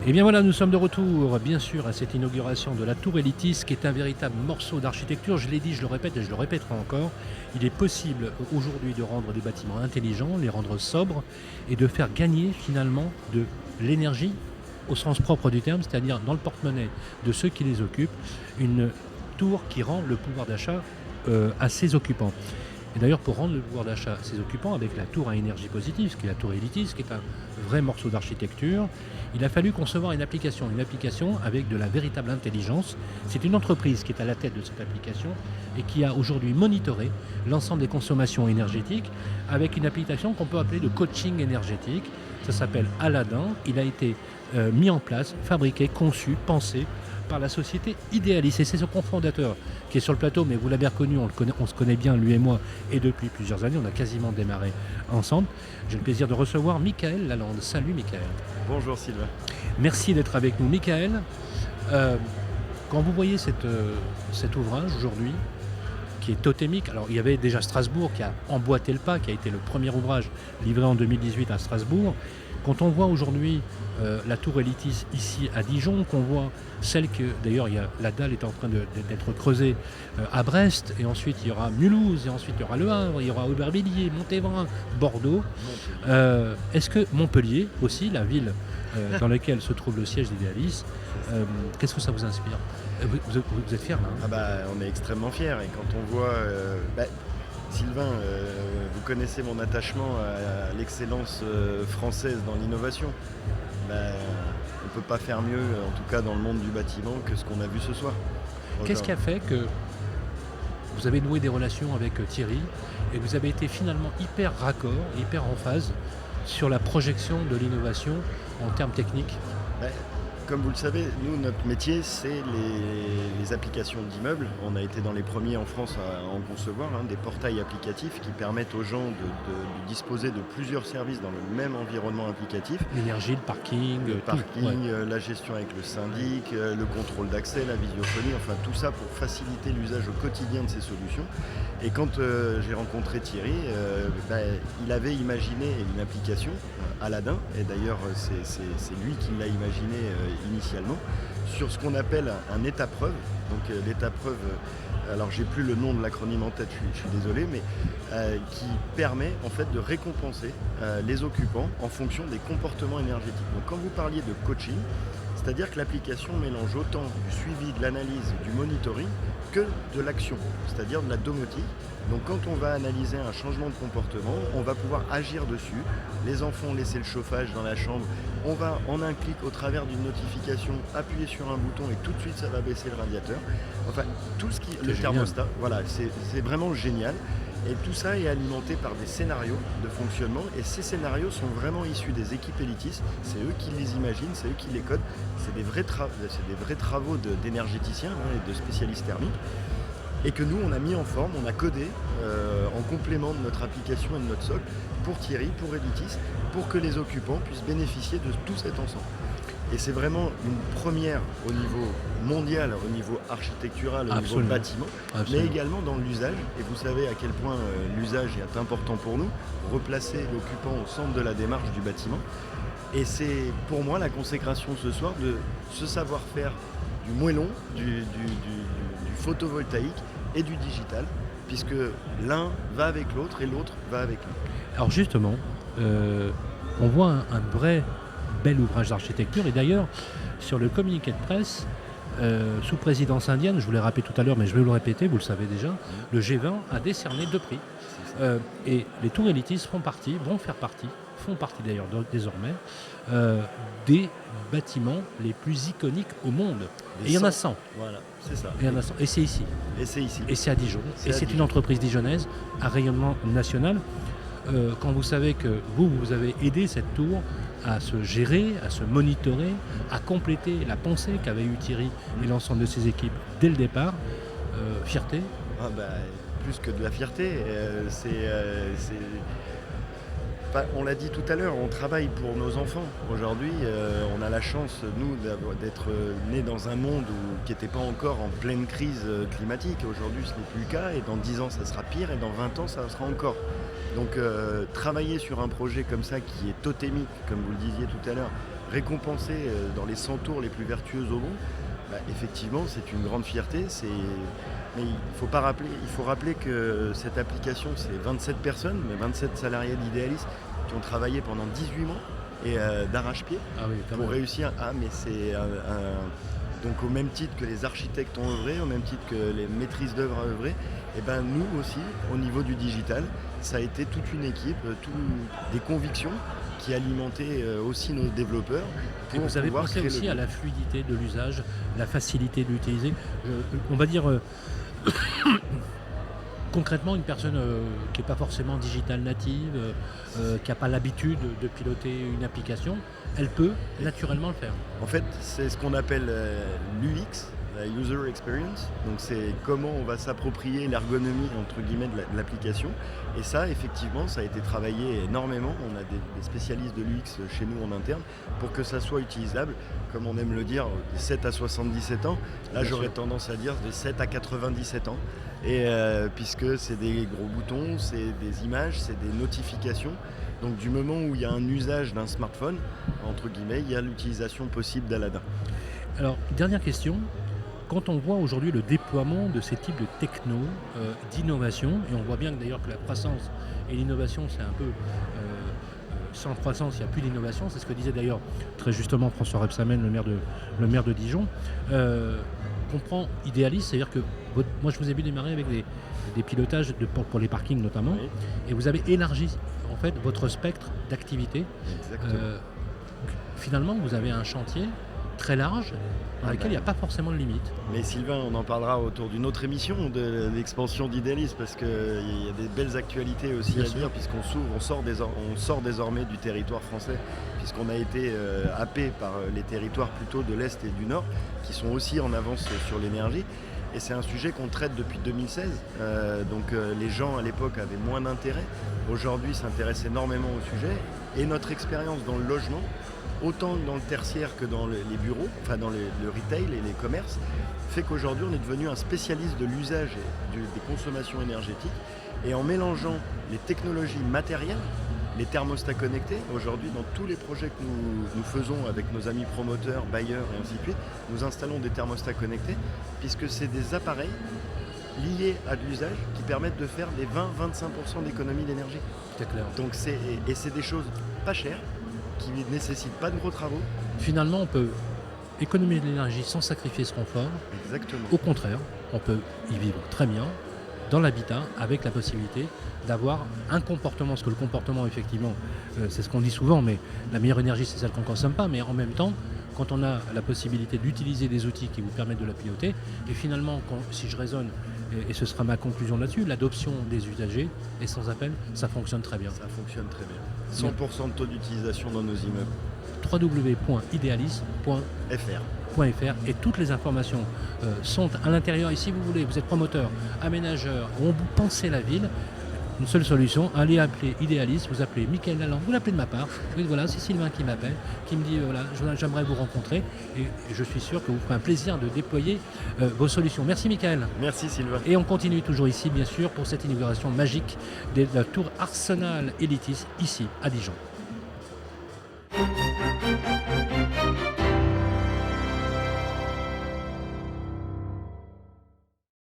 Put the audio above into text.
Et bien voilà, nous sommes de retour, bien sûr, à cette inauguration de la Tour Elitis, qui est un véritable morceau d'architecture. Je l'ai dit, je le répète et je le répéterai encore. Il est possible aujourd'hui de rendre des bâtiments intelligents, les rendre sobres et de faire gagner finalement de l'énergie au sens propre du terme, c'est-à-dire dans le porte-monnaie de ceux qui les occupent, une tour qui rend le pouvoir d'achat à ses occupants. Et d'ailleurs, pour rendre le pouvoir d'achat à ses occupants, avec la tour à énergie positive, ce qui est la tour Elitis, qui est un vrai morceau d'architecture, il a fallu concevoir une application avec de la véritable intelligence. C'est une entreprise qui est à la tête de cette application et qui a aujourd'hui monitoré l'ensemble des consommations énergétiques avec une application qu'on peut appeler de coaching énergétique. Ça s'appelle Aladdin. Il a été mis en place, fabriqué, conçu, pensé par la société Idealis. Et c'est ce cofondateur qui est sur le plateau, mais vous l'avez reconnu, on se connaît bien, lui et moi, et depuis plusieurs années, on a quasiment démarré ensemble. J'ai le plaisir de recevoir Michael Lalande. Salut Michael. Bonjour Sylvain. Merci d'être avec nous. Michael, quand vous voyez cet ouvrage aujourd'hui, qui est totémique, alors il y avait déjà Strasbourg qui a emboîté le pas, qui a été le premier ouvrage livré en 2018 à Strasbourg. Quand on voit aujourd'hui la tour Elitis ici à Dijon, qu'on voit celle que, d'ailleurs, la dalle est en train d'être creusée à Brest, et ensuite il y aura Mulhouse, et ensuite il y aura Le Havre, il y aura Aubervilliers, Montévrain, Bordeaux. Est-ce que Montpellier aussi, la ville dans laquelle se trouve le siège d'Idealis, qu'est-ce que ça vous inspire? Vous êtes fiers là, On est extrêmement fiers, et quand on voit... Sylvain, vous connaissez mon attachement à l'excellence française dans l'innovation. On ne peut pas faire mieux, en tout cas dans le monde du bâtiment, que ce qu'on a vu ce soir. Qu'est-ce qui a fait que vous avez noué des relations avec Thierry et vous avez été finalement hyper raccord, hyper en phase sur la projection de l'innovation en termes techniques? Comme vous le savez, nous, notre métier, c'est les applications d'immeubles. On a été dans les premiers en France à en concevoir, des portails applicatifs qui permettent aux gens de disposer de plusieurs services dans le même environnement applicatif. L'énergie, le parking, la gestion avec le syndic, le contrôle d'accès, la visiophonie, enfin tout ça pour faciliter l'usage au quotidien de ces solutions. Et quand j'ai rencontré Thierry, il avait imaginé une application, Aladdin, et d'ailleurs c'est lui qui l'a imaginé initialement, sur ce qu'on appelle un état-preuve. Donc l'état-preuve, alors j'ai plus le nom de l'acronyme en tête, je suis désolé, mais qui permet en fait de récompenser les occupants en fonction des comportements énergétiques. Donc quand vous parliez de coaching, c'est-à-dire que l'application mélange autant du suivi, de l'analyse, du monitoring que de l'action, c'est-à-dire de la domotique. Donc quand on va analyser un changement de comportement, on va pouvoir agir dessus. Les enfants ont laissé le chauffage dans la chambre, on va en un clic au travers d'une notification appuyer sur un bouton et tout de suite ça va baisser le radiateur. Enfin tout ce qui... Le thermostat, voilà, c'est vraiment génial. Et tout ça est alimenté par des scénarios de fonctionnement, et ces scénarios sont vraiment issus des équipes Elitis. C'est eux qui les imaginent, c'est eux qui les codent. C'est des vrais travaux d'énergéticiens et de spécialistes thermiques, et que nous on a mis en forme, on a codé en complément de notre application et de notre socle pour Thierry, pour Elitis, pour que les occupants puissent bénéficier de tout cet ensemble. Et c'est vraiment une première au niveau mondial, au niveau architectural, au niveau bâtiment, mais également dans l'usage. Et vous savez à quel point l'usage est important pour nous, replacer l'occupant au centre de la démarche du bâtiment. Et c'est pour moi la consécration ce soir de ce savoir-faire du moellon, du photovoltaïque et du digital, puisque l'un va avec l'autre et l'autre va avec l'un. Alors justement, on voit un vrai bel ouvrage d'architecture, et d'ailleurs sur le communiqué de presse sous présidence indienne, je vous l'ai rappelé tout à l'heure mais je vais vous le répéter, vous le savez déjà, le G20 a décerné 2 prix et les tours Elitis font partie d'ailleurs désormais des bâtiments les plus iconiques au monde, et il y en a 100. Voilà, c'est ça. Et il y en a 100. Et c'est ici. Et c'est à Dijon. C'est une entreprise dijonnaise à rayonnement national. Quand vous savez que vous avez aidé cette tour à se gérer, à se monitorer, à compléter la pensée qu'avaient eu Thierry et l'ensemble de ses équipes dès le départ, fierté? Plus que de la fierté, on l'a dit tout à l'heure, on travaille pour nos enfants. Aujourd'hui, on a la chance, nous, d'être nés dans un monde qui n'était pas encore en pleine crise climatique. Aujourd'hui, ce n'est plus le cas, et dans 10 ans, ça sera pire, et dans 20 ans, ça sera encore. Donc, travailler sur un projet comme ça, qui est totémique, comme vous le disiez tout à l'heure, récompensé dans les 100 tours les plus vertueuses au monde, effectivement, c'est une grande fierté. Mais il faut rappeler que cette application, c'est 27 personnes, mais 27 salariés d'Idealis qui ont travaillé pendant 18 mois et d'arrache-pied pour réussir. Mais c'est donc au même titre que les architectes ont œuvré, au même titre que les maîtrises d'œuvre ont œuvré, et nous aussi, au niveau du digital, ça a été toute une équipe, des convictions qui alimentaient aussi nos développeurs. Et vous avez pensé aussi à la fluidité de l'usage, la facilité de l'utiliser. On va dire concrètement, une personne qui n'est pas forcément digital native, qui n'a pas l'habitude de piloter une application, elle peut naturellement le faire. En fait, c'est ce qu'on appelle l'UX, la User Experience. Donc c'est comment on va s'approprier l'ergonomie entre guillemets de l'application. Et ça, effectivement, ça a été travaillé énormément. On a des spécialistes de l'UX chez nous en interne pour que ça soit utilisable, comme on aime le dire, de 7 à 77 ans. Là, j'aurais tendance à dire de 7 à 97 ans. Et puisque c'est des gros boutons, c'est des images, c'est des notifications. Donc du moment où il y a un usage d'un smartphone, entre guillemets, il y a l'utilisation possible d'Aladin. Alors, dernière question. Quand on voit aujourd'hui le déploiement de ces types de techno, d'innovation, et on voit bien que d'ailleurs que la croissance et l'innovation, c'est un peu... sans croissance, il n'y a plus d'innovation. C'est ce que disait d'ailleurs très justement François Rebsamen, le maire de Dijon. On prend Idealis, c'est-à-dire que moi je vous ai vu démarrer avec des pilotages pour les parkings notamment, oui. Et vous avez élargi en fait votre spectre d'activité. Finalement, vous avez un chantier très large dans lequel il n'y a pas forcément de limite. Mais Sylvain, on en parlera autour d'une autre émission de l'expansion d'Idealis, parce qu'il y a des belles actualités aussi bien à dire, puisqu'on sort désormais du territoire français, puisqu'on a été happé par les territoires plutôt de l'Est et du Nord, qui sont aussi en avance sur l'énergie. Et c'est un sujet qu'on traite depuis 2016. Donc les gens à l'époque avaient moins d'intérêt. Aujourd'hui s'intéressent énormément au sujet. Et notre expérience dans le logement, autant dans le tertiaire que dans les bureaux, enfin dans le retail et les commerces, fait qu'aujourd'hui on est devenu un spécialiste de l'usage et des consommations énergétiques. Et en mélangeant les technologies matérielles, les thermostats connectés, aujourd'hui dans tous les projets que nous faisons avec nos amis promoteurs, bailleurs et ainsi de suite, nous installons des thermostats connectés, puisque c'est des appareils liés à de l'usage qui permettent de faire des 20-25% d'économie d'énergie. C'est clair. Donc c'est des choses pas chères, qui ne nécessitent pas de gros travaux. Finalement, on peut économiser de l'énergie sans sacrifier ce confort. Exactement. Au contraire, on peut y vivre très bien dans l'habitat avec la possibilité d'avoir un comportement, parce que le comportement, effectivement, c'est ce qu'on dit souvent, mais la meilleure énergie, c'est celle qu'on ne consomme pas, mais en même temps, quand on a la possibilité d'utiliser des outils qui vous permettent de la piloter, et finalement, si je raisonne, et ce sera ma conclusion là-dessus, l'adoption des usagers est sans appel, ça fonctionne très bien. Ça fonctionne très bien. 100% de taux d'utilisation dans nos immeubles. www.idealis.fr et toutes les informations sont à l'intérieur. Et si vous voulez, vous êtes promoteur, aménageur, ou vous pensez la ville, une seule solution, allez appeler Idealis, vous appelez Michael Lalande, vous l'appelez de ma part, vous dites voilà, c'est Sylvain qui m'appelle, qui me dit voilà, j'aimerais vous rencontrer, et je suis sûr que vous ferez un plaisir de déployer vos solutions. Merci Michael. Merci Sylvain. Et on continue toujours ici, bien sûr, pour cette inauguration magique de la tour Arsenal Elitis, ici à Dijon.